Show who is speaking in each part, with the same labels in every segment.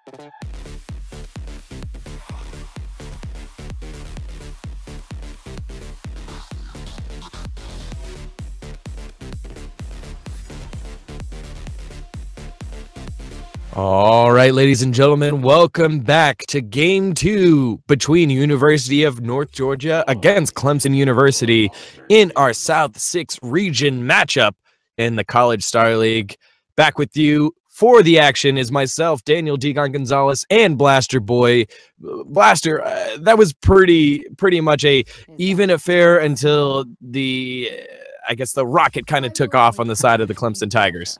Speaker 1: All right, ladies and gentlemen, welcome back to Game 2 between University of North Georgia against Clemson University in our South 6 region matchup in the College Star League. Back with you for the action is myself, Daniel Degon Gonzalez, and Blaster Boy. Blaster, that was pretty much a even affair until I guess the rocket kind of took off on the side of the Clemson Tigers.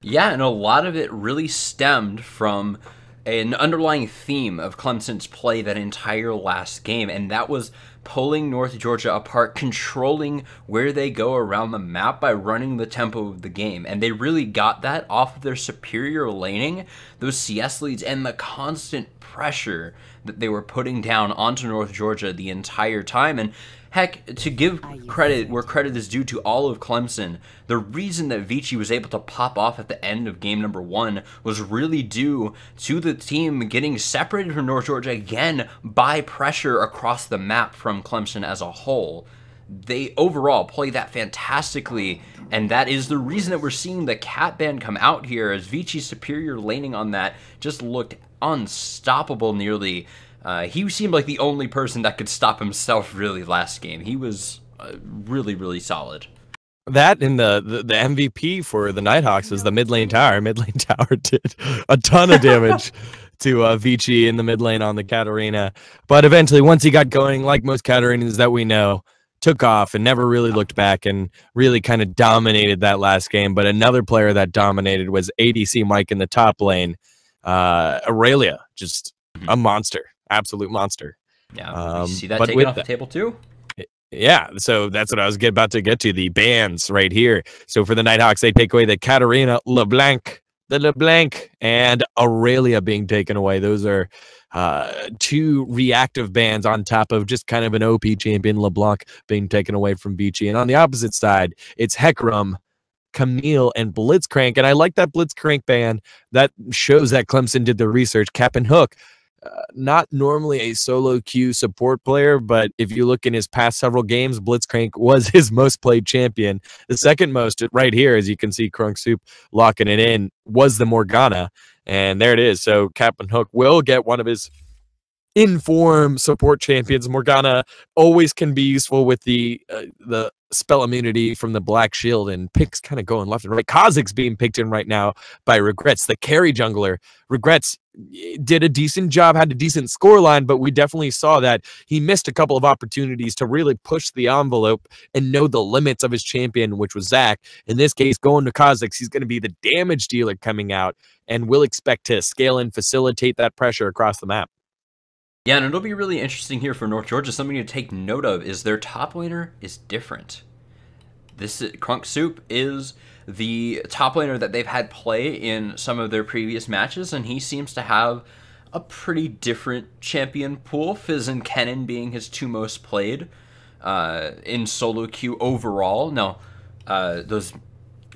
Speaker 2: Yeah, and a lot of it really stemmed from an underlying theme of Clemson's play that entire last game, and that was pulling North Georgia apart, controlling where they go around the map by running the tempo of the game. And they really got that off of their superior laning, those CS leads, and the constant pressure that they were putting down onto North Georgia the entire time. And heck, to give credit where credit is due to all of Clemson, the reason that Vici was able to pop off at the end of game number 1 was really due to the team getting separated from North Georgia again by pressure across the map from Clemson as a whole. They overall play that fantastically, and that is the reason that we're seeing the cat band come out here, as Vici's superior laning on that just looked unstoppable nearly. He seemed like the only person that could stop himself really last game. He was really solid.
Speaker 1: That and the MVP for the Nighthawks was the mid lane tower. Mid lane tower did a ton of damage to Vici in the mid lane on the Katarina. But eventually, once he got going, like most Katarinas that we know, took off and never really looked back and really kind of dominated that last game. But another player that dominated was ADC Mike in the top lane. Aurelia, just a monster. Absolute monster.
Speaker 2: Yeah, you see that taken off the table too?
Speaker 1: Yeah, so that's what I was about to get to, the bans right here. So for the Nighthawks, they take away the Katarina, LeBlanc, and Aurelia being taken away. Those are two reactive bans on top of just kind of an OP champion, LeBlanc, being taken away from Vici. And on the opposite side, it's Hecarim, Camille, and Blitzcrank. And I like that Blitzcrank ban. That shows that Clemson did the research. Cap and Hook. Not normally a solo queue support player, but if you look in his past several games, Blitzcrank was his most played champion. The second most right here, as you can see, Crunk Soup locking it in, was the Morgana. And there it is. So Captain Hook will get one of his in-form support champions. Morgana always can be useful with the spell immunity from the Black Shield, and picks kind of going left and right. Kha'Zix's being picked in right now by Regrets, the carry jungler. Regrets did a decent job, had a decent scoreline, but we definitely saw that he missed a couple of opportunities to really push the envelope and know the limits of his champion, which was Zach. In this case, going to Kha'Zix, he's going to be the damage dealer coming out, and we'll expect to scale and facilitate that pressure across the map.
Speaker 2: Yeah, and it'll be really interesting here for North Georgia. Something to take note of is their top laner is different. Crunk Soup is the top laner that they've had play in some of their previous matches, and he seems to have a pretty different champion pool. Fizz and Kennen being his two most played in solo queue overall. Now, those,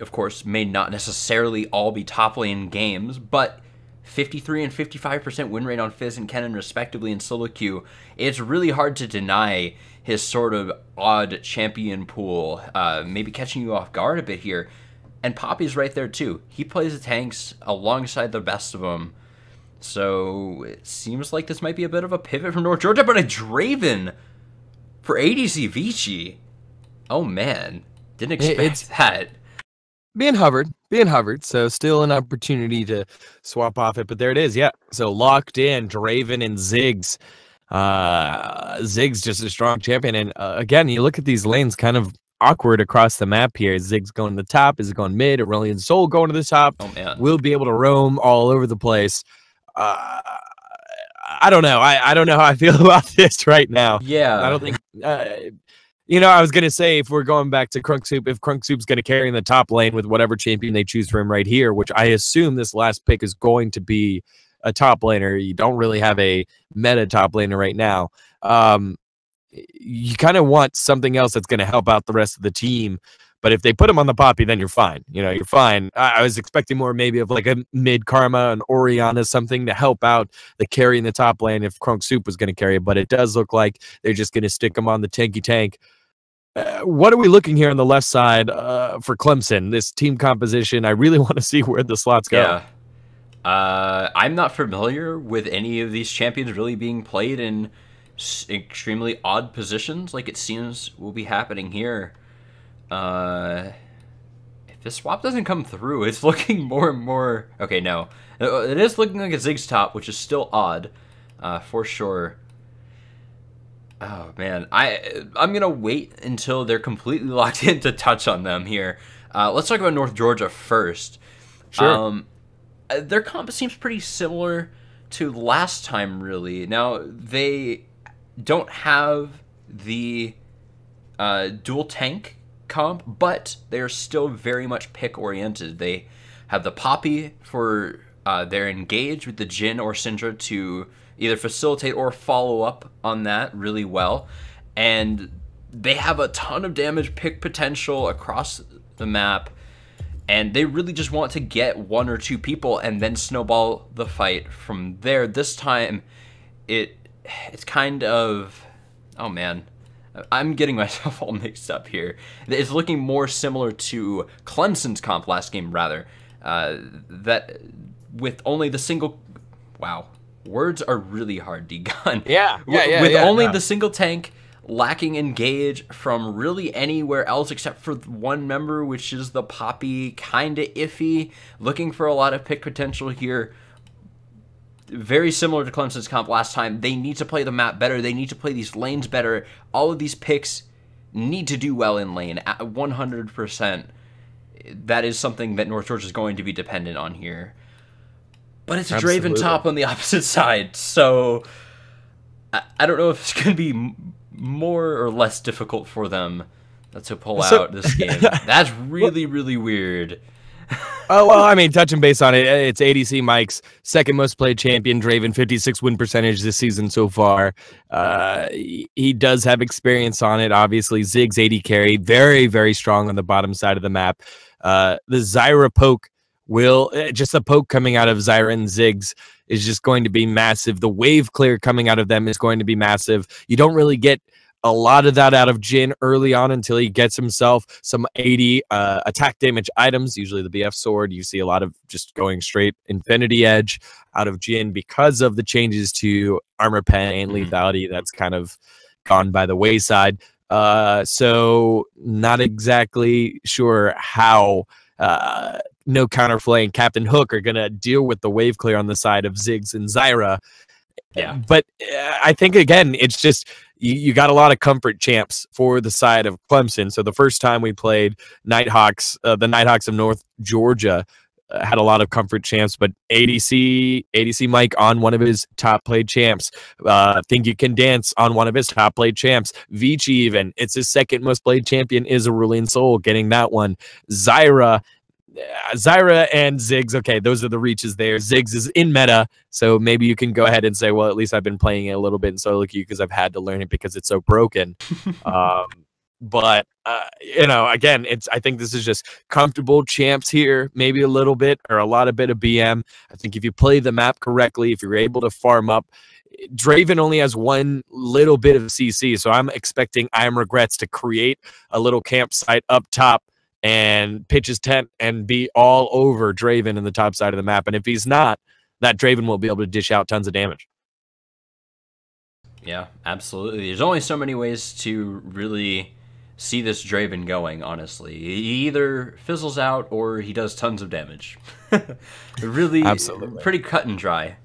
Speaker 2: of course, may not necessarily all be top lane games, but 53 and 55% win rate on Fizz and Kennen respectively in solo queue. It's really hard to deny his sort of odd champion pool, maybe catching you off guard a bit here. And Poppy's right there too. He plays the tanks alongside the best of them. So it seems like this might be a bit of a pivot from North Georgia, but a Draven for ADC Vici. Oh man, didn't expect that.
Speaker 1: Being hovered, so still an opportunity to swap off it, but there it is, yeah. So locked in, Draven and Ziggs. Ziggs just a strong champion, and again, you look at these lanes kind of awkward across the map here. Ziggs going to the top, is it going mid? Aurelian Soul going to the top.
Speaker 2: Oh man,
Speaker 1: we'll be able to roam all over the place. I don't know. I don't know how I feel about this right now.
Speaker 2: Yeah,
Speaker 1: I don't think. You know, I was going to say, if we're going back to Crunk Soup, if Crunk Soup's going to carry in the top lane with whatever champion they choose for him right here, which I assume this last pick is going to be a top laner. You don't really have a meta top laner right now. You kind of want something else that's going to help out the rest of the team. But if they put him on the Poppy, then you're fine. You know, you're fine. I was expecting more maybe of like a mid Karma, an Orianna, something to help out the carry in the top lane if Crunk Soup was going to carry it. But it does look like they're just going to stick him on the tanky tank. What are we looking here on the left side for Clemson? This team composition, I really want to see where the slots go.
Speaker 2: Yeah. I'm not familiar with any of these champions really being played in extremely odd positions like it seems will be happening here. If the swap doesn't come through, it's looking more and more... Okay, no. It is looking like a Ziggs top, which is still odd, for sure. Oh, man. I'm going to wait until they're completely locked in to touch on them here. Let's talk about North Georgia first.
Speaker 1: Sure.
Speaker 2: Their comp seems pretty similar to last time, really. Now, they don't have the dual tank comp, but they are still very much pick-oriented. They have the Poppy for their engage with the Jhin or Syndra to either facilitate or follow up on that really well. And they have a ton of damage pick potential across the map. And they really just want to get one or two people and then snowball the fight from there. This time, it's kind of... Oh, man. I'm getting myself all mixed up here. It's looking more similar to Clemson's comp last game, rather. That with only the single... Wow. Words are really hard, D-Gun. With only the single tank... lacking engage from really anywhere else except for one member, which is the Poppy, kind of iffy. Looking for a lot of pick potential here. Very similar to Clemson's comp last time. They need to play the map better. They need to play these lanes better. All of these picks need to do well in lane at 100%. That is something that North Georgia is going to be dependent on here. But it's a Draven top on the opposite side, so I don't know if it's going to be more or less difficult for them to pull out this game. That's really, really weird.
Speaker 1: Oh, well, I mean, touching base on it, it's ADC Mike's second most played champion, Draven, 56 win percentage this season so far. He does have experience on it. Obviously, Ziggs 80 carry, very, very strong on the bottom side of the map. The Zyra poke will, just the poke coming out of Zyra and Ziggs is just going to be massive. The wave clear coming out of them is going to be massive. You don't really get a lot of that out of Jhin early on until he gets himself some 80 attack damage items, usually the BF sword. You see a lot of just going straight Infinity Edge out of Jhin because of the changes to armor pen and lethality. That's kind of gone by the wayside. So not exactly sure how No Counterplay and Captain Hook are going to deal with the wave clear on the side of Ziggs and Zyra.
Speaker 2: Yeah.
Speaker 1: But I think, again, it's just you got a lot of comfort champs for the side of Clemson. So the first time we played Nighthawks, the Nighthawks of North Georgia had a lot of comfort champs, but ADC Mike on one of his top played champs. Think You Can Dance on one of his top played champs. Vici even, it's his second most played champion is Aurelian Soul, getting that one. Zyra and Ziggs, okay, those are the reaches there. Ziggs is in meta, so maybe you can go ahead and say, well, at least I've been playing it a little bit in solo queue because I've had to learn it because it's so broken. But you know, again, I think this is just comfortable champs here, maybe a little bit or a lot of bit of BM. I think if you play the map correctly, if you're able to farm up, Draven only has one little bit of CC, so I'm expecting I Am Regrets to create a little campsite up top and pitch his tent and be all over Draven in the top side of the map. And if he's not, that Draven will be able to dish out tons of damage.
Speaker 2: Yeah, absolutely. There's only so many ways to really see this Draven going, honestly. He either fizzles out or he does tons of damage. Really, absolutely. Pretty cut and dry.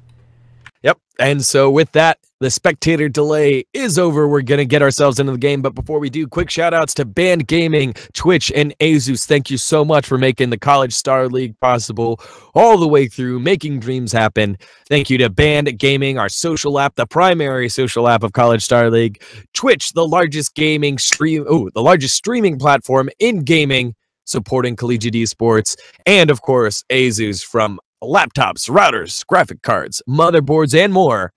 Speaker 1: Yep. And so with that, the spectator delay is over. We're going to get ourselves into the game. But before we do, quick shout outs to Band Gaming, Twitch, and Azus. Thank you so much for making the College Star League possible all the way through, making dreams happen. Thank you to Band Gaming, our social app, the primary social app of College Star League. Twitch, the largest the largest streaming platform in gaming, supporting collegiate esports. And of course, Azus, from laptops, routers, graphic cards, motherboards, and more.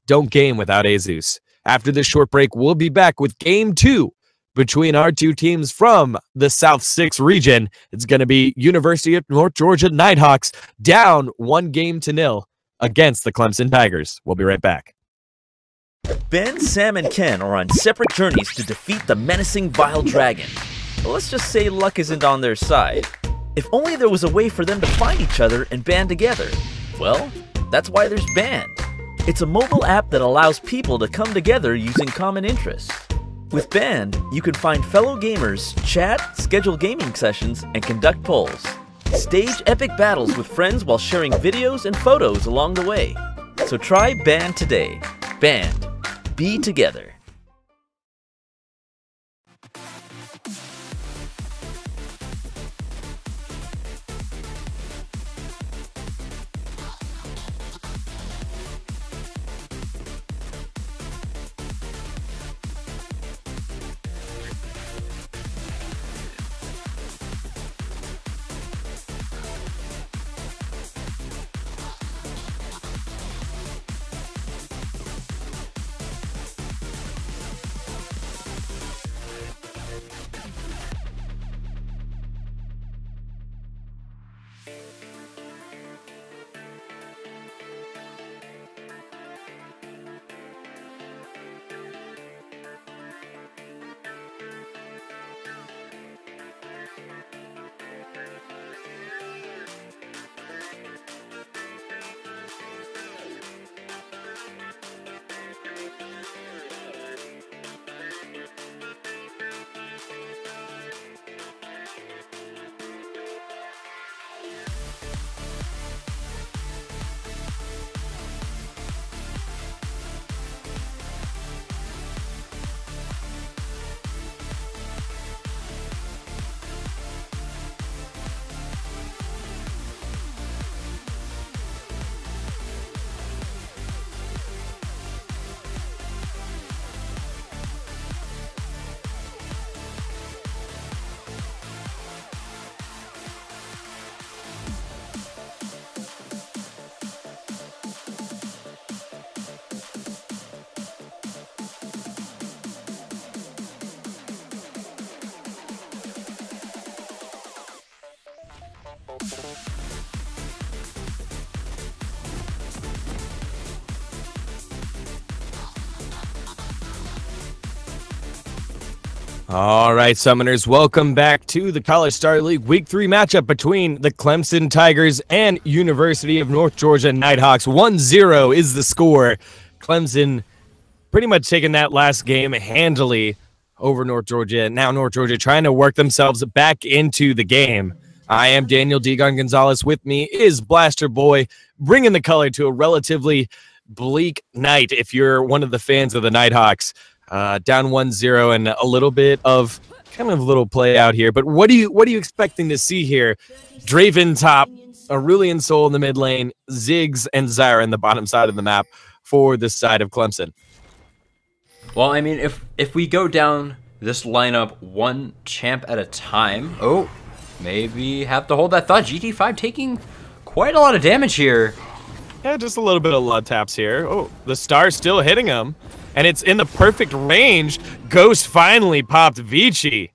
Speaker 1: Don't game without Azus. After this short break, we'll be back with Game 2 between our two teams from the South 6 region. It's going to be University of North Georgia Nighthawks down 1-0 against the Clemson Tigers. We'll be right back.
Speaker 3: Ben, Sam, and Ken are on separate journeys to defeat the menacing Vile Dragon. But let's just say luck isn't on their side. If only there was a way for them to find each other and band together. Well, that's why there's Band. It's a mobile app that allows people to come together using common interests. With Band, you can find fellow gamers, chat, schedule gaming sessions, and conduct polls. Stage epic battles with friends while sharing videos and photos along the way. So try Band today. Band. Be together.
Speaker 1: All right, Summoners, welcome back to the College Star League Week 3 matchup between the Clemson Tigers and University of North Georgia Nighthawks. 1-0 is the score. Clemson pretty much taking that last game handily over North Georgia. Now North Georgia trying to work themselves back into the game. I am Daniel Degon Gonzalez. With me is Blaster Boy, bringing the color to a relatively bleak night if you're one of the fans of the Nighthawks. Down 1-0 and a little bit of kind of little play out here. But what are you expecting to see here? Draven top, Aurelian Soul in the mid lane, Ziggs and Zyra in the bottom side of the map for this side of Clemson.
Speaker 2: Well, I mean, if we go down this lineup one champ at a time, oh, maybe have to hold that thought. GT5 taking quite a lot of damage here.
Speaker 1: Yeah, just a little bit of LUD taps here. Oh, the star's still hitting him. And it's in the perfect range. Ghost finally popped Vici.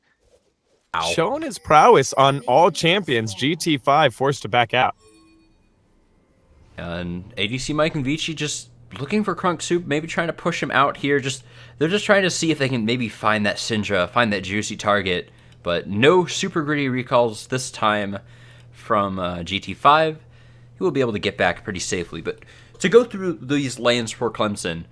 Speaker 1: Ow. Showing his prowess on all champions. GT5 forced to back out.
Speaker 2: And ADC Mike and Vici just looking for Crunk Soup, maybe trying to push him out here. They're just trying to see if they can maybe find that Syndra, find that juicy target. But no super gritty recalls this time from GT5. He will be able to get back pretty safely. But to go through these lanes for Clemson,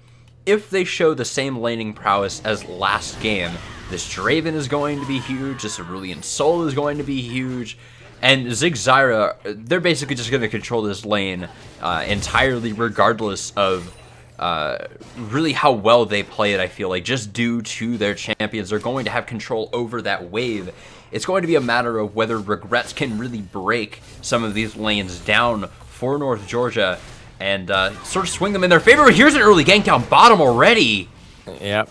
Speaker 2: if they show the same laning prowess as last game, this Draven is going to be huge, this Aurelian Soul is going to be huge, and Ziggs Zyra, they're basically just going to control this lane entirely regardless of really how well they play it, I feel like. Just due to their champions, they're going to have control over that wave. It's going to be a matter of whether Regrets can really break some of these lanes down for North Georgia and sort of swing them in their favor. But here's an early gank down bottom already.
Speaker 1: Yep.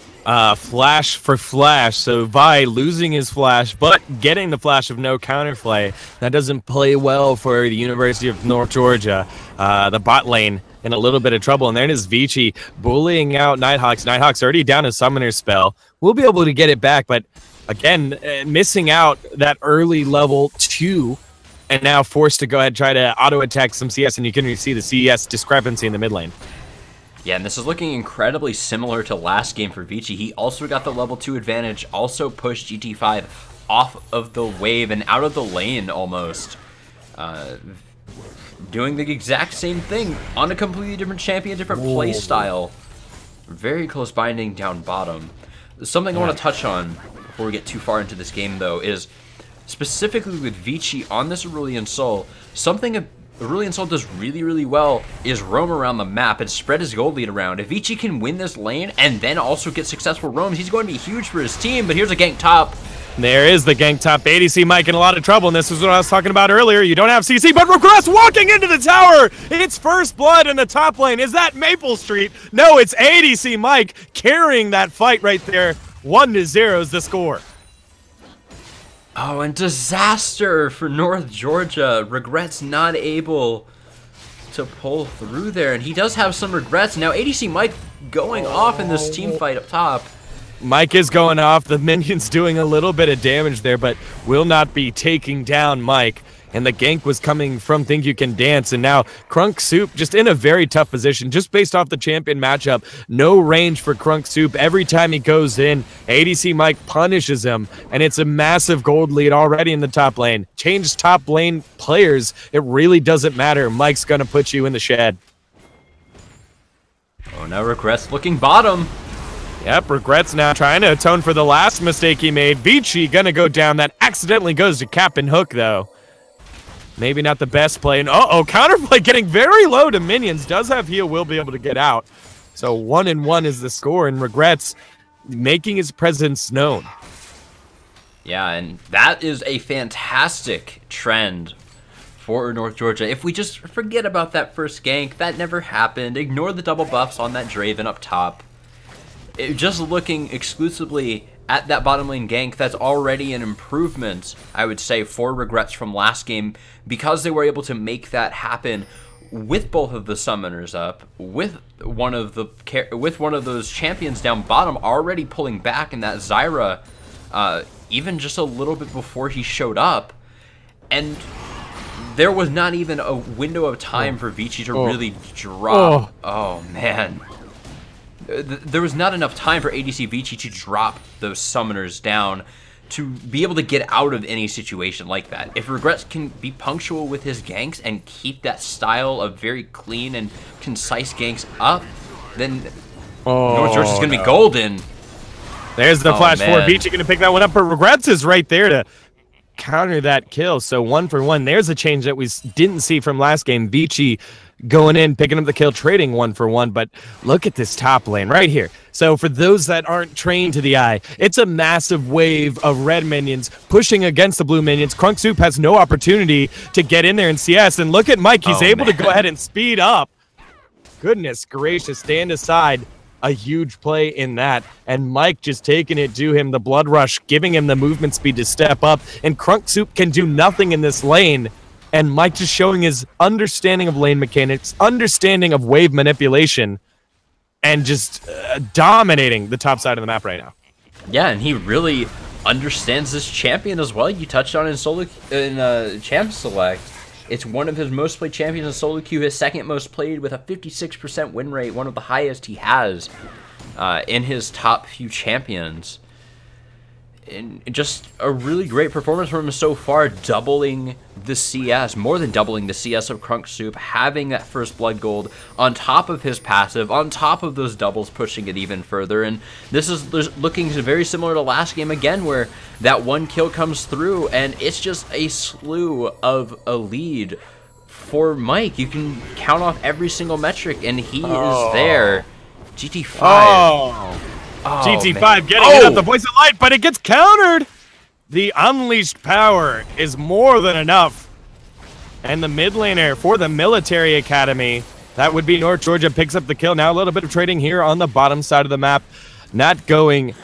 Speaker 1: Flash for flash. So Vi losing his flash, but getting the flash of no counterplay. That doesn't play well for the University of North Georgia. The bot lane in a little bit of trouble. And then is Vici bullying out Nighthawks. Nighthawks already down a summoner spell. We'll be able to get it back, but again, missing out that early level 2 and now forced to go ahead and try to auto-attack some CS, and you can see the CS discrepancy in the mid lane.
Speaker 2: Yeah, and this is looking incredibly similar to last game for Vici. He also got the level 2 advantage, also pushed GT5 off of the wave and out of the lane almost. Doing the exact same thing on a completely different champion, different play style. Very close binding down bottom. Something I want to touch on before we get too far into this game, though, is specifically with Vici on this Aurelion Sol, something Aurelion Sol does really, really well is roam around the map and spread his gold lead around. If Vici can win this lane and then also get successful roams, he's going to be huge for his team, but here's a gank top.
Speaker 1: There is the gank top. ADC Mike in a lot of trouble, and this is what I was talking about earlier. You don't have CC, but Regress walking into the tower. It's first blood in the top lane. Is that Maple Street? No, it's ADC Mike carrying that fight right there. 1-0 is the score.
Speaker 2: Oh, and disaster for North Georgia. Regrets not able to pull through there, and he does have some regrets. Now ADC Mike going off in this team fight up top.
Speaker 1: Mike is going off. The minion's doing a little bit of damage there, but will not be taking down Mike. And the gank was coming from Think You Can Dance, and now Crunk Soup just in a very tough position, just based off the champion matchup. No range for Crunk Soup. Every time he goes in, ADC Mike punishes him, and it's a massive gold lead already in the top lane. Change top lane players, it really doesn't matter. Mike's gonna put you in the shed.
Speaker 2: Oh, now Regrets looking bottom.
Speaker 1: Yep, Regrets now trying to atone for the last mistake he made. Vici gonna go down. That accidentally goes to Captain Hook, though. Maybe not the best play. And uh-oh, counterplay getting very low to minions. Does have heal, will be able to get out. So 1-1 is the score, and Regrets making his presence known.
Speaker 2: Yeah, and that is a fantastic trend for North Georgia. If we just forget about that first gank, that never happened. Ignore the double buffs on that Draven up top. Just looking exclusively at that bottom lane gank, that's already an improvement, I would say, for Regrets from last game, because they were able to make that happen with both of the summoners up, with one of those champions down bottom already pulling back, and that Zyra even just a little bit before he showed up, and there was not even a window of time for Vici to really drop. Oh man. There was not enough time for ADC Vici to drop those summoners down to be able to get out of any situation like that. If Regrets can be punctual with his ganks and keep that style of very clean and concise ganks up, then North Georgia's going to be golden.
Speaker 1: There's the flash forward. Vici going to pick that one up, but Regrets is right there to counter that kill. So 1-for-1. There's a change that we didn't see from last game. Vici going in, picking up the kill, trading 1-for-1, but look at this top lane right here. So for those that aren't trained to the eye, it's a massive wave of red minions pushing against the blue minions. Crunk Soup has no opportunity to get in there in CS, and look at Mike. He's able to go ahead and speed up. Goodness gracious, stand aside. A huge play in that, and Mike just taking it to him, the blood rush, giving him the movement speed to step up, and Crunk Soup can do nothing in this lane. And Mike just showing his understanding of lane mechanics, understanding of wave manipulation, and just dominating the top side of the map right now.
Speaker 2: Yeah, and he really understands this champion as well. You touched on in Champ Select. It's one of his most played champions in solo queue, his second most played with a 56% win rate, one of the highest he has in his top few champions. And just a really great performance from him so far, doubling the CS, more than doubling the CS of Crunk Soup, having that first blood gold on top of his passive, on top of those doubles, pushing it even further. And this is looking very similar to last game again, where that one kill comes through, and it's just a slew of a lead for Mike. You can count off every single metric, and he is there. GT5.
Speaker 1: GT5 getting it up, the voice of light, but it gets countered. The unleashed power is more than enough. And the mid laner for the military academy, that would be North Georgia, picks up the kill. Now a little bit of trading here on the bottom side of the map. Not going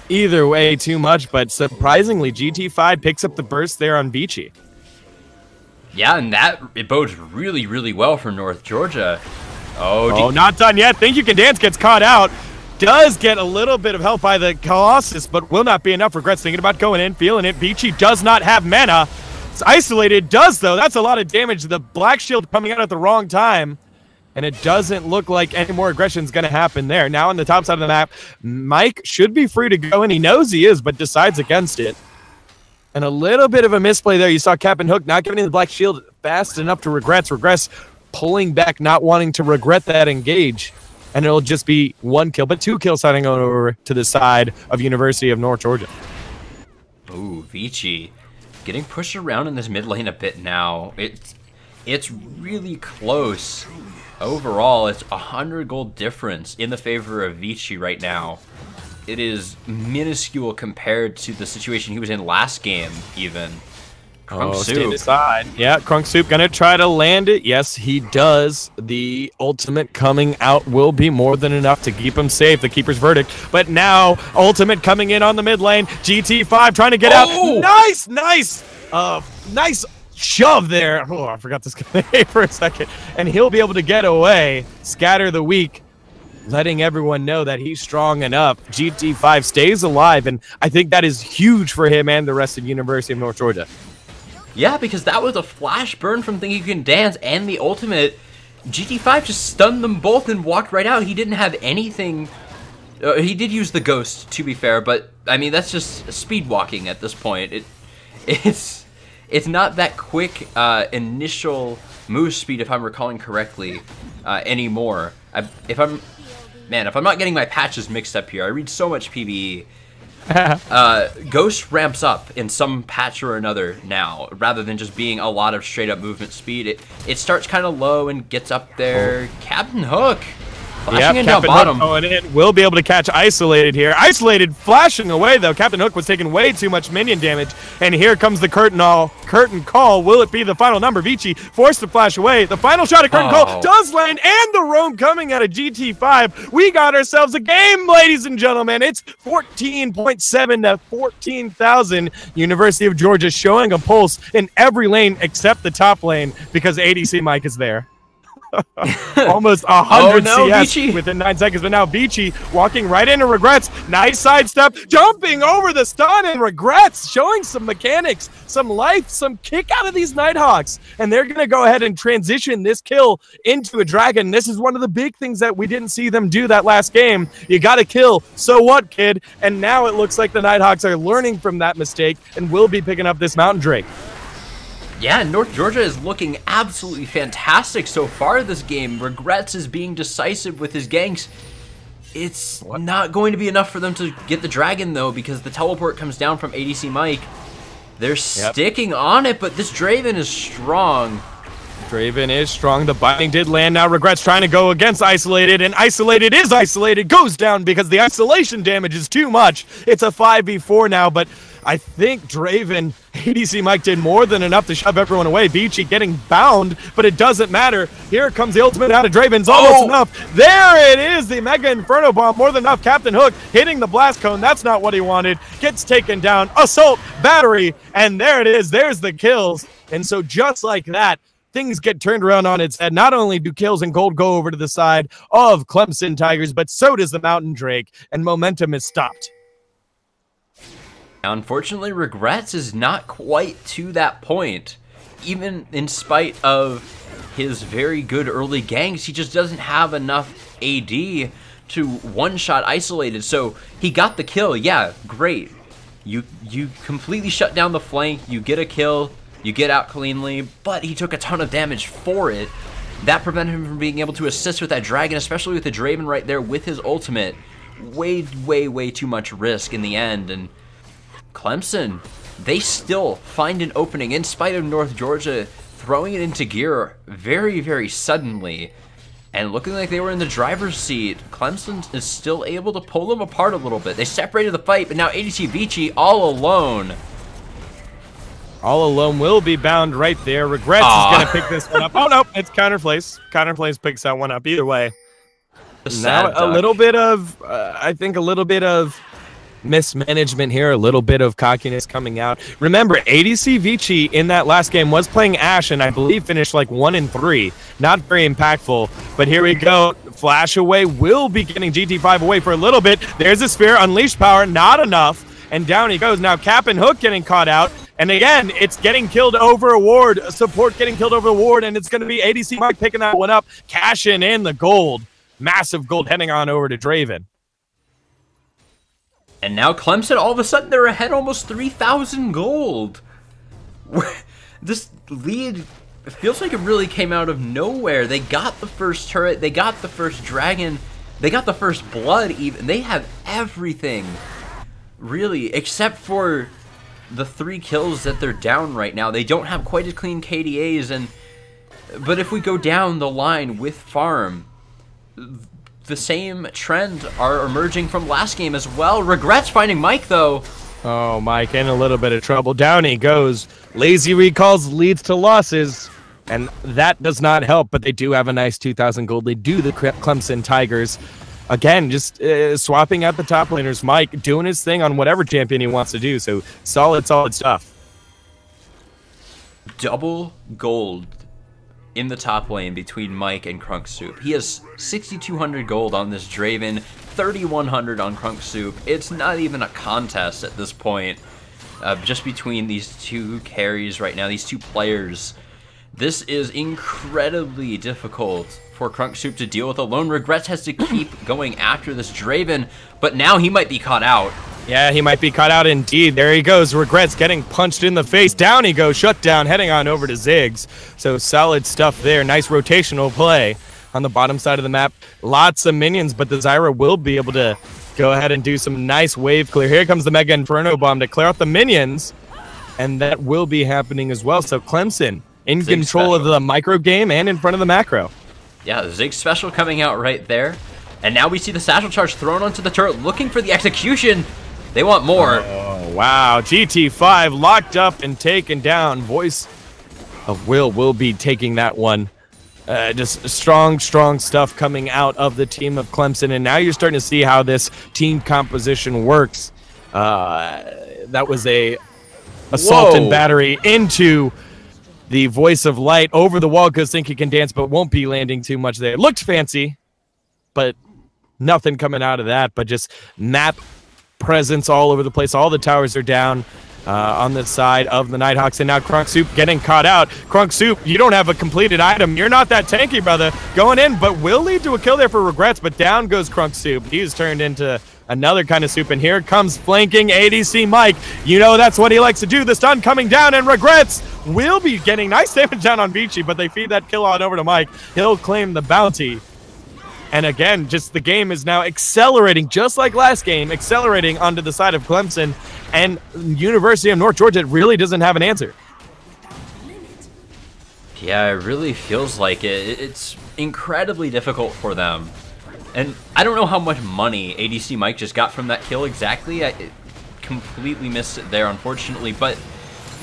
Speaker 1: either way too much, but surprisingly, GT5 picks up the burst there on Vici.
Speaker 2: Yeah, and it bodes really, really well for North Georgia.
Speaker 1: Oh, not done yet. Think You Can Dance gets caught out. Does get a little bit of help by the Colossus, but will not be enough. Regrets thinking about going in, feeling it. Beachy does not have mana. It's isolated, does though. That's a lot of damage. The Black Shield coming out at the wrong time. And it doesn't look like any more aggression is going to happen there. Now on the top side of the map, Mike should be free to go, and he knows he is, but decides against it. And a little bit of a misplay there. You saw Captain Hook not giving the Black Shield fast enough to Regrets. Regrets pulling back, not wanting to regret that engage. And it'll just be 1 kill, but 2 kills heading over to the side of University of North Georgia.
Speaker 2: Ooh, Vici getting pushed around in this mid lane a bit now. It's really close. Overall, it's 100 gold difference in the favor of Vici right now. It is minuscule compared to the situation he was in last game, even.
Speaker 1: Staying aside. Yeah, Crunk Soup gonna try to land it. Yes, he does. The ultimate coming out will be more than enough to keep him safe. The keeper's verdict. But now, ultimate coming in on the mid lane. GT5 trying to get out. Nice shove there. Oh, I forgot this guy for a second. And he'll be able to get away. Scatter the weak, letting everyone know that he's strong enough. GT5 stays alive, and I think that is huge for him and the rest of University of North Georgia.
Speaker 2: Yeah, because that was a flash burn from Think You Can Dance and the ultimate. GT5 just stunned them both and walked right out. He didn't have anything. He did use the ghost, to be fair, but I mean that's just speed walking at this point. It's not that quick initial move speed, if I'm recalling correctly, anymore. If I'm not getting my patches mixed up here, I read so much PvE. Ghost ramps up in some patch or another now, rather than just being a lot of straight up movement speed. It starts kind of low and gets up there. Captain Hook flashing in down bottom.
Speaker 1: Going in. Will be able to catch Isolated here. Isolated flashing away though. Captain Hook was taking way too much minion damage, and here comes the curtain call. Will it be the final number? Vici forced to flash away. The final shot of curtain call does land, and the roam coming out of GT5. We got ourselves a game, ladies and gentlemen. It's 14.7 to 14,000. University of Georgia showing a pulse in every lane except the top lane because ADC Mike is there. Almost 100 CS Vici within 9 seconds, but now Vici walking right into Regrets. Nice sidestep, jumping over the stun, and Regrets showing some mechanics, some life, some kick out of these Nighthawks. And they're going to go ahead and transition this kill into a dragon. This is one of the big things that we didn't see them do that last game. You got to kill, so what, kid? And now it looks like the Nighthawks are learning from that mistake and will be picking up this Mountain Drake.
Speaker 2: Yeah, North Georgia is looking absolutely fantastic so far this game. Regrets is being decisive with his ganks. It's not going to be enough for them to get the dragon, though, because the teleport comes down from ADC Mike. They're sticking on it, but this Draven is strong.
Speaker 1: Draven is strong. The binding did land. Now Regrets trying to go against Isolated, and Isolated is Isolated. Goes down because the isolation damage is too much. It's a 5v4 now, but I think Draven, ADC Mike did more than enough to shove everyone away. Vici getting bound, but it doesn't matter. Here comes the ultimate out of Draven's almost enough. There it is, the Mega Inferno Bomb, more than enough. Captain Hook hitting the blast cone. That's not what he wanted. Gets taken down. Assault, battery, and there it is. There's the kills. And so just like that, things get turned around on its head. Not only do kills and gold go over to the side of Clemson Tigers, but so does the Mountain Drake, and momentum is stopped.
Speaker 2: Unfortunately, Regrets is not quite to that point. Even in spite of his very good early ganks, he just doesn't have enough AD to one-shot Isolated. So he got the kill. Yeah, great. You completely shut down the flank. You get a kill. You get out cleanly. But he took a ton of damage for it. That prevented him from being able to assist with that dragon, especially with the Draven right there with his ultimate. Way, way, way too much risk in the end. And Clemson, they still find an opening in spite of North Georgia throwing it into gear very, very suddenly. And looking like they were in the driver's seat, Clemson is still able to pull them apart a little bit. They separated the fight, but now ADC Vici all alone.
Speaker 1: All alone will be bound right there. Regrets is going to pick this one up. Oh, no, it's Counterplace. Counterplace picks that one up either way. Now a little bit of, I think a little bit of mismanagement here, a little bit of cockiness coming out. Remember, ADC Vici in that last game was playing Ashe, and I believe finished like 1-3. Not very impactful. But here we go. Flash away will be getting GT5 away for a little bit. There's a sphere. Unleashed power. Not enough. And down he goes. Now Cap and Hook getting caught out. And again, it's getting killed over a ward. Support getting killed over the ward. And it's going to be ADC Mike picking that one up. Cashing in the gold. Massive gold heading on over to Draven.
Speaker 2: And now Clemson, all of a sudden, they're ahead almost 3,000 gold. This lead feels like it really came out of nowhere. They got the first turret. They got the first dragon. They got the first blood even. They have everything, really, except for the 3 kills that they're down right now. They don't have quite as clean KDAs. But if we go down the line with farm, the same trend are emerging from last game as well. Regrets finding Mike, though.
Speaker 1: Oh, Mike in a little bit of trouble. Down he goes. Lazy recalls leads to losses, and that does not help, but they do have a nice 2,000 gold. They do the Clemson Tigers. Again, just swapping out the top laners. Mike doing his thing on whatever champion he wants to do, so solid stuff.
Speaker 2: Double gold in the top lane between Mike and Crunk Soup. He has 6,200 gold on this Draven, 3,100 on Crunk Soup. It's not even a contest at this point, just between these two carries right now, these two players. This is incredibly difficult for Crunk Soup to deal with alone. Regrets has to keep going after this Draven, but now he might be caught out.
Speaker 1: Yeah, he might be caught out indeed. There he goes. Regrets getting punched in the face. Down he goes. Shut down. Heading on over to Ziggs. So solid stuff there. Nice rotational play on the bottom side of the map. Lots of minions, but the Zyra will be able to go ahead and do some nice wave clear. Here comes the Mega Inferno Bomb to clear out the minions, and that will be happening as well. So Clemson in
Speaker 2: Ziggs
Speaker 1: control
Speaker 2: special
Speaker 1: of the micro game and in front of the macro.
Speaker 2: Yeah, the Ziggs special coming out right there. And now we see the Satchel Charge thrown onto the turret, looking for the execution. They want more.
Speaker 1: Oh, wow. GT5 locked up and taken down. Voice of will be taking that one. Just strong stuff coming out of the team of Clemson. And now you're starting to see how this team composition works. That was a assault and battery into the Voice of Light. Over the wall goes Think He Can Dance, but won't be landing too much there. It looked fancy, but nothing coming out of that. But just map presence all over the place. All the towers are down on the side of the Nighthawks, and now Crunk Soup getting caught out. Crunk Soup, you don't have a completed item. You're not that tanky, brother. Going in, but will lead to a kill there for Regrets, but down goes Crunk Soup. He's turned into another kind of soup, and here comes flanking ADC Mike. You know that's what he likes to do. The stun coming down, and Regrets will be getting nice damage down on Vici, but they feed that kill on over to Mike. He'll claim the bounty. And again, just the game is now accelerating, just like last game, accelerating onto the side of Clemson. And University of North Georgia really doesn't have an answer.
Speaker 2: Yeah, it really feels like it. It's incredibly difficult for them. And I don't know how much money ADC Mike just got from that kill exactly. I completely missed it there, unfortunately. But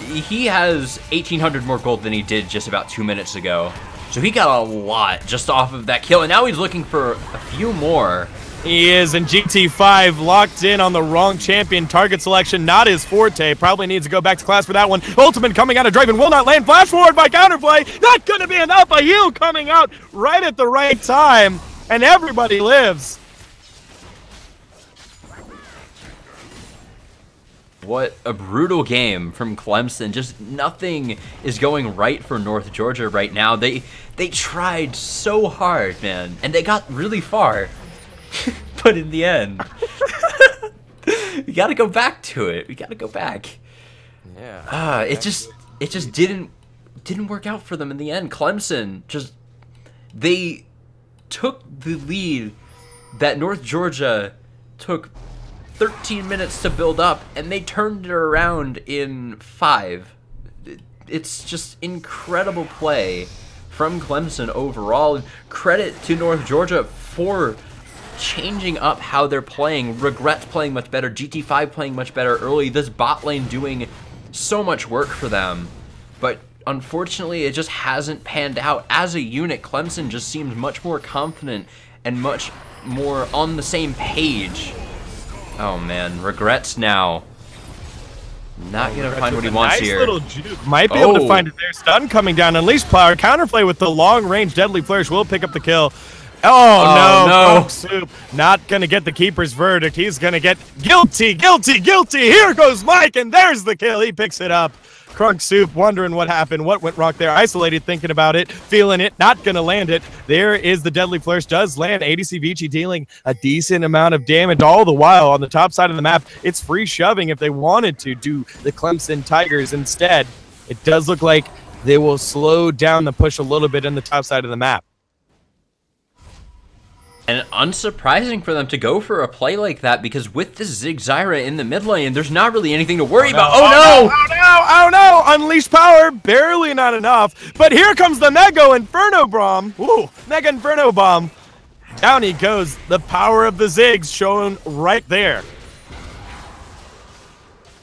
Speaker 2: he has 1,800 more gold than he did just about 2 minutes ago. So he got a lot just off of that kill, and now he's looking for a few more.
Speaker 1: He is, and GT5 locked in on the wrong champion. Target selection, not his forte. Probably needs to go back to class for that one. Ultimate coming out of Draven, will not land. Flash forward by counterplay. Not going to be enough. A heal coming out right at the right time, and everybody lives.
Speaker 2: What a brutal game from Clemson. Just nothing is going right for North Georgia right now. They tried so hard, man, and they got really far. But in the end, we got to go back to it. We got to go back.
Speaker 1: Yeah.
Speaker 2: It just didn't work out for them in the end. Clemson they took the lead that North Georgia took 13 minutes to build up, and they turned it around in 5. It's just incredible play from Clemson overall. Credit to North Georgia for changing up how they're playing. Regrets playing much better, GT5 playing much better early, this bot lane doing so much work for them. But unfortunately, it just hasn't panned out. As a unit, Clemson just seems much more confident and much more on the same page. Oh man, Regrets now Not gonna find what he wants
Speaker 1: nice
Speaker 2: here.
Speaker 1: Little juke. Might be able to find it there. Stun coming down. Unleash power. Counterplay with the long range deadly flourish will pick up the kill. Oh, no. Crunk Soup not going to get the keeper's verdict. He's going to get guilty. Here goes Mike, and there's the kill. He picks it up. Crunk Soup wondering what happened, what went wrong there. Isolated, thinking about it, feeling it, not going to land it. There is the deadly flourish. Does land. ADC Vici dealing a decent amount of damage all the while on the top side of the map. It's free shoving if they wanted to do the Clemson Tigers. Instead, it does look like they will slow down the push a little bit in the top side of the map.
Speaker 2: And unsurprising for them to go for a play like that, because with the Zig Zyra in the mid lane, there's not really anything to worry about.
Speaker 1: Oh no! Unleash power, barely not enough. But here comes the Mega Inferno Bomb. Ooh, Mega Inferno Bomb. Down he goes. The power of the Zigs shown right there.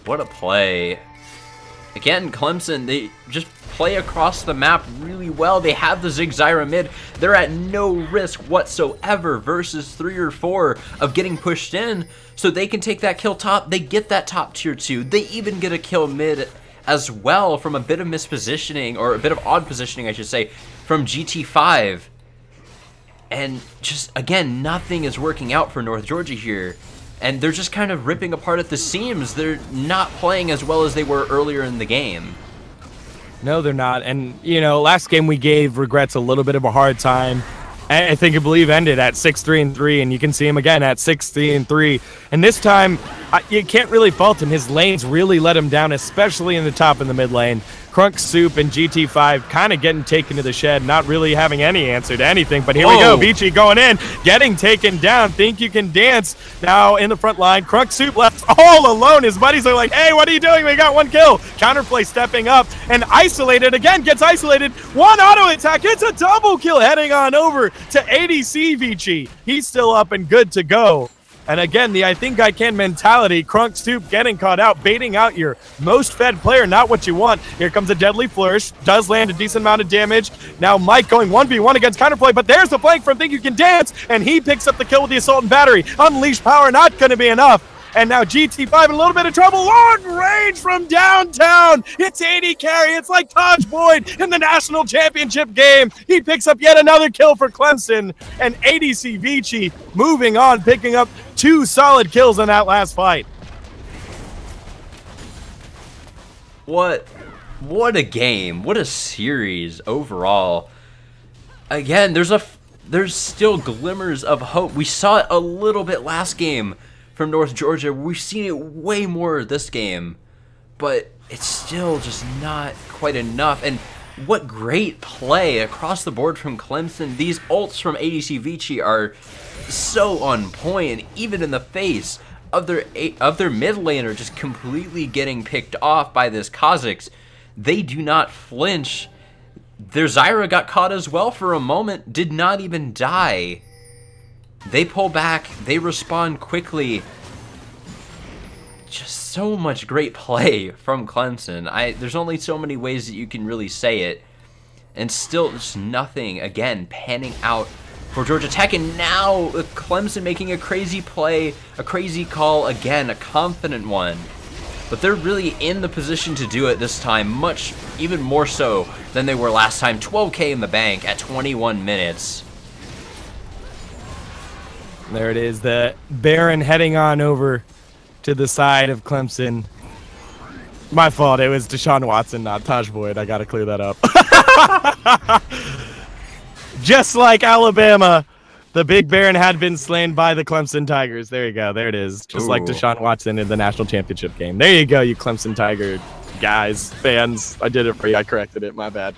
Speaker 2: What a play. Again, Clemson, they just play across the map really well. They have the Zig Zyra mid. They're at no risk whatsoever versus 3 or 4 of getting pushed in, so they can take that kill top. They get that top tier 2. They even get a kill mid as well from a bit of mispositioning, or a bit of odd positioning, I should say, from GT5. And just, again, nothing is working out for North Georgia here. And they're just kind of ripping apart at the seams. They're not playing as well as they were earlier in the game.
Speaker 1: No, they're not. And, you know, last game we gave Regrets a little bit of a hard time. I believe ended at 6-3-3, and you can see him again at 6-3-3. And this time, you can't really fault him. His lanes really let him down, especially in the top and the mid lane. Crunk Soup and GT5 kind of getting taken to the shed, not really having any answer to anything. But here we go. Vici going in, getting taken down. Think you can dance now in the front line. Crunk Soup left all alone. His buddies are like, hey, what are you doing? We got 1 kill. Counterplay stepping up and isolated again. Gets isolated. 1 auto attack. It's a double kill heading on over to ADC Vici. He's still up and good to go. And again, the I think I can mentality. Crunk Soup getting caught out, baiting out your most fed player, not what you want. Here comes a deadly flourish, does land a decent amount of damage. Now Mike going 1v1 against counterplay, but there's the flank from Think You Can Dance, and he picks up the kill with the assault and battery. Unleash power, not going to be enough. And now GT5 in a little bit of trouble. Long range from downtown. It's 80 carry. It's like Taj Boyd in the national championship game. He picks up yet another kill for Clemson. And ADC Vici moving on, picking up 2 solid kills in that last fight.
Speaker 2: What a game. What a series overall. Again, there's still glimmers of hope. We saw it a little bit last game from North Georgia. We've seen it way more this game, but it's still just not quite enough. And what great play across the board from Clemson. These ults from ADC Vici are so on point, and even in the face of their mid laner just completely getting picked off by this Kha'Zix, they do not flinch. Their Zyra got caught as well for a moment, did not even die. They pull back, they respond quickly. Just so much great play from Clemson. There's only so many ways that you can really say it. And still just nothing, again, panning out for Georgia Tech. And now Clemson making a crazy play, a crazy call, again, a confident one. But they're really in the position to do it this time, much, even more so than they were last time. 12K in the bank at 21 minutes.
Speaker 1: There it is, the Baron heading on over to the side of Clemson. My fault, it was Deshaun Watson, not Taj Boyd. I gotta clear that up. Just like Alabama, the Big Baron had been slain by the Clemson Tigers. There you go, there it is. Just like Deshaun Watson in the national championship game. There you go, you Clemson Tiger guys, fans. I did it for you, I corrected it, my bad.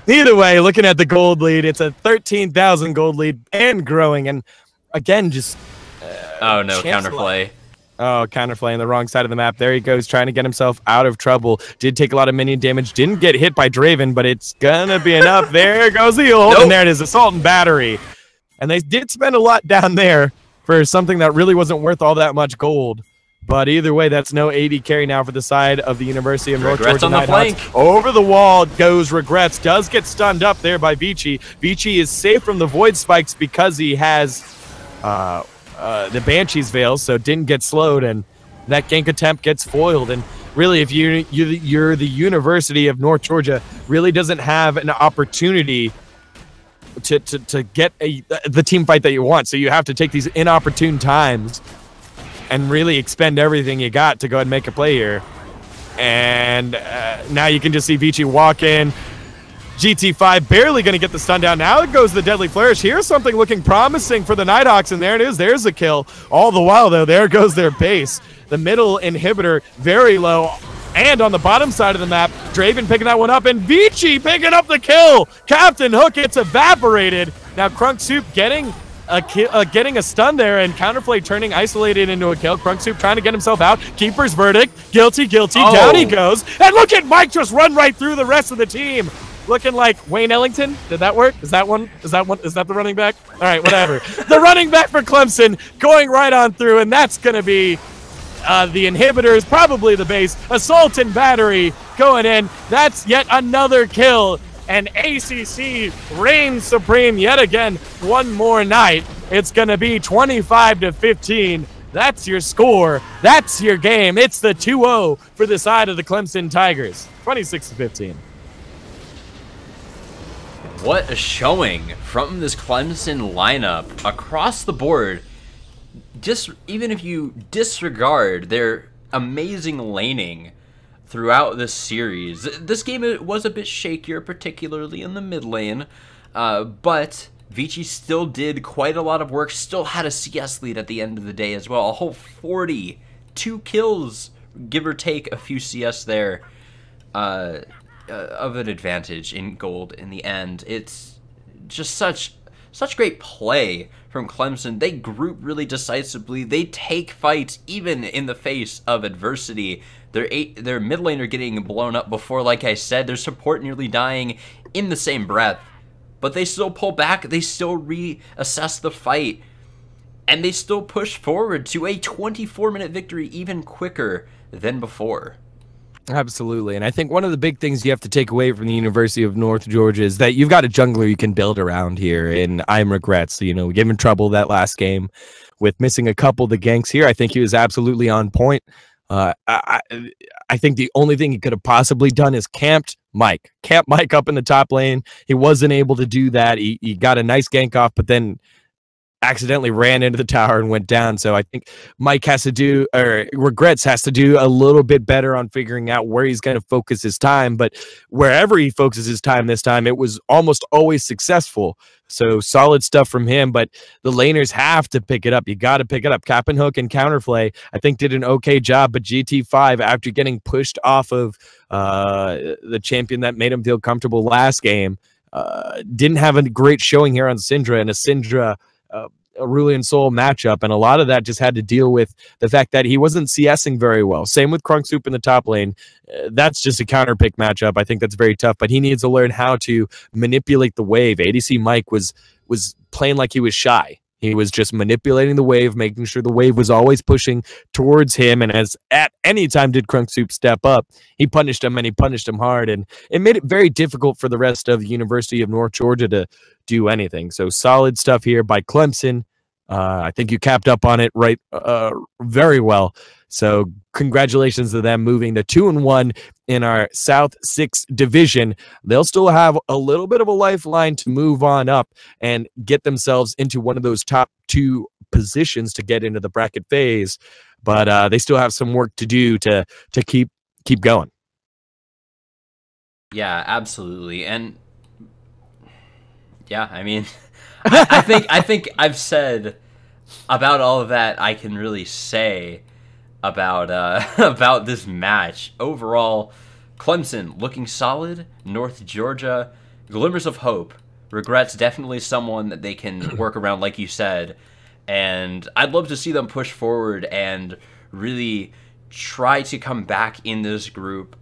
Speaker 1: Either way, looking at the gold lead, it's a 13,000 gold lead and growing. And again, just
Speaker 2: oh no, counterplay.
Speaker 1: Oh, counterplay on the wrong side of the map. There he goes, trying to get himself out of trouble. Did take a lot of minion damage. Didn't get hit by Draven, but it's gonna be enough. There goes the ult, and there it is, assault and battery. And they did spend a lot down there for something that really wasn't worth all that much gold. But either way, that's no 80 carry now for the side of the University of North Georgia.
Speaker 2: On the flank.
Speaker 1: Over the wall goes Regrets. Does get stunned up there by Vici. Vici is safe from the Void Spikes because he has the Banshee's Veil, so didn't get slowed. And that gank attempt gets foiled. And really, if you're the University of North Georgia, really doesn't have an opportunity to get the team fight that you want. So you have to take these inopportune times and really expend everything you got to go ahead and make a play here. And now you can just see Vici walk in. GT5 barely going to get the stun down. Now it goes the Deadly Flourish. Here's something looking promising for the Nighthawks, and there it is. There's a kill. All the while, though, there goes their base. The middle inhibitor very low. And on the bottom side of the map, Draven picking that one up, and Vici picking up the kill. Captain Hook gets evaporated. Now Crunk Soup getting a stun there, and Counterplay turning isolated into a kill. Crunk Soup trying to get himself out. Keeper's verdict. Guilty.
Speaker 2: Oh.
Speaker 1: Down he goes. And look at Mike just run right through the rest of the team. Looking like Wayne Ellington. Did that work? Is that the running back? All right, whatever. The running back for Clemson going right on through, and that's going to be the inhibitors, probably the base. Assault and battery going in. That's yet another kill, and ACC reigns supreme yet again. One more night. It's going to be 25-15. That's your score. That's your game. It's the 2-0 for the side of the Clemson Tigers. 26-15.
Speaker 2: What a showing from this Clemson lineup across the board. Just even if you disregard their amazing laning throughout this series, this game was a bit shakier, particularly in the mid lane, but Vici still did quite a lot of work, still had a CS lead at the end of the day as well. A whole 42 kills, give or take a few CS there. Of an advantage in gold in the end. It's just such great play from Clemson. They group really decisively. They take fights even in the face of adversity. Their mid laner getting blown up before, like I said, their support nearly dying in the same breath. But they still pull back, they still reassess the fight, and they still push forward to a 24-minute victory even quicker than before.
Speaker 1: Absolutely. And I think one of the big things you have to take away from the University of North Georgia is that you've got a jungler you can build around here. And I'm Regrets. You know, we gave him trouble that last game with missing a couple of the ganks here. I think he was absolutely on point. I think the only thing he could have possibly done is camped Mike up in the top lane. He wasn't able to do that. He got a nice gank off, but then accidentally ran into the tower and went down. So I think Mike has to do, or Regrets has to do a little bit better on figuring out where he's going to focus his time. But wherever he focuses his time this time, it was almost always successful. So solid stuff from him, but the laners have to pick it up. You got to pick it up. Cap'n Hook and Counterplay, I think, did an okay job, but GT5, after getting pushed off of the champion that made him feel comfortable last game, didn't have a great showing here on Syndra, and a Syndra Aurelian Soul matchup, and a lot of that just had to deal with the fact that he wasn't CSing very well. Same with Crunk Soup in the top lane. That's just a counter pick matchup. I think that's very tough, but he needs to learn how to manipulate the wave. ADC Mike was playing like he was shy. He was just manipulating the wave, making sure the wave was always pushing towards him. And as at any time did Crunk Soup step up, he punished him, and he punished him hard. And it made it very difficult for the rest of the University of North Georgia to do anything. So solid stuff here by Clemson. I think you capped up on it right very well. So congratulations to them moving to 2-1 in our South 6 division. They'll still have a little bit of a lifeline to move on up and get themselves into one of those top 2 positions to get into the bracket phase. But they still have some work to do to keep going.
Speaker 2: Yeah, absolutely. And yeah, I mean, I think I've said about all of that I can really say about about this match. Overall, Clemson looking solid. North Georgia, glimmers of hope. Regrets definitely someone that they can work around, like you said. And I'd love to see them push forward and really try to come back in this group.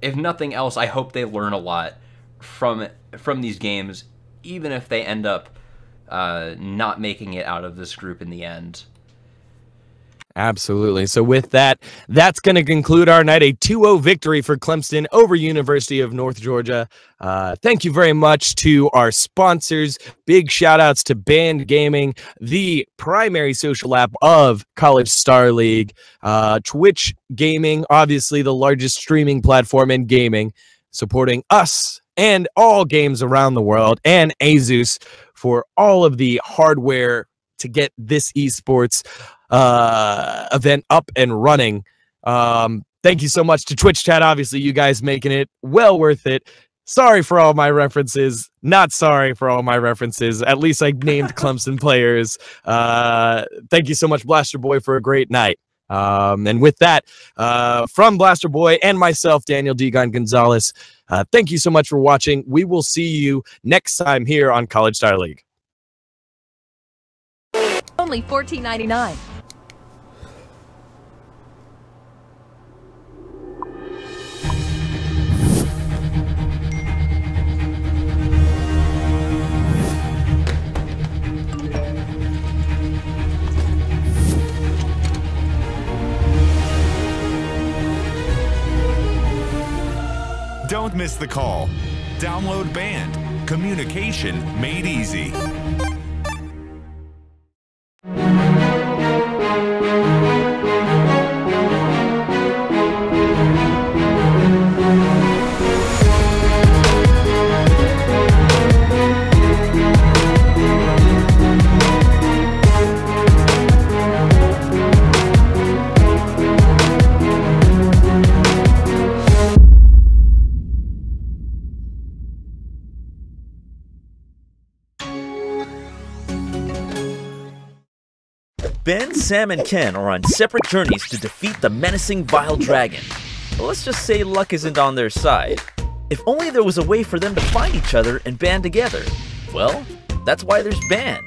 Speaker 2: If nothing else, I hope they learn a lot from these games, even if they end up not making it out of this group in the end.
Speaker 1: Absolutely. So with that, that's going to conclude our night. A 2-0 victory for Clemson over University of North Georgia. Thank you very much to our sponsors. Big shout outs to Band Gaming, the primary social app of College Star League. Twitch Gaming, obviously the largest streaming platform in gaming, supporting us and all games around the world. And Asus for all of the hardware to get this esports event up and running. Thank you so much to Twitch chat. Obviously, you guys making it well worth it. Sorry for all my references. Not sorry for all my references. At least I named Clemson players. Thank you so much, Blaster Boy, for a great night. And with that, from Blaster Boy and myself, Daniel Degon Gonzalez, thank you so much for watching. We will see you next time here on College Star League.
Speaker 4: Only $14.99.
Speaker 5: Don't miss the call. Download Band. Communication made easy.
Speaker 3: Ben, Sam, and Ken are on separate journeys to defeat the menacing Vile Dragon. But let's just say luck isn't on their side. If only there was a way for them to find each other and band together. Well, that's why there's Band.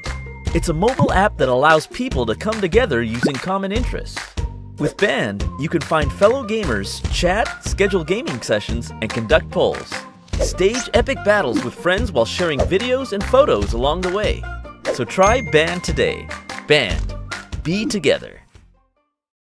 Speaker 3: It's a mobile app that allows people to come together using common interests. With Band, you can find fellow gamers, chat, schedule gaming sessions, and conduct polls. Stage epic battles with friends while sharing videos and photos along the way. So try Band today. Band. Be together.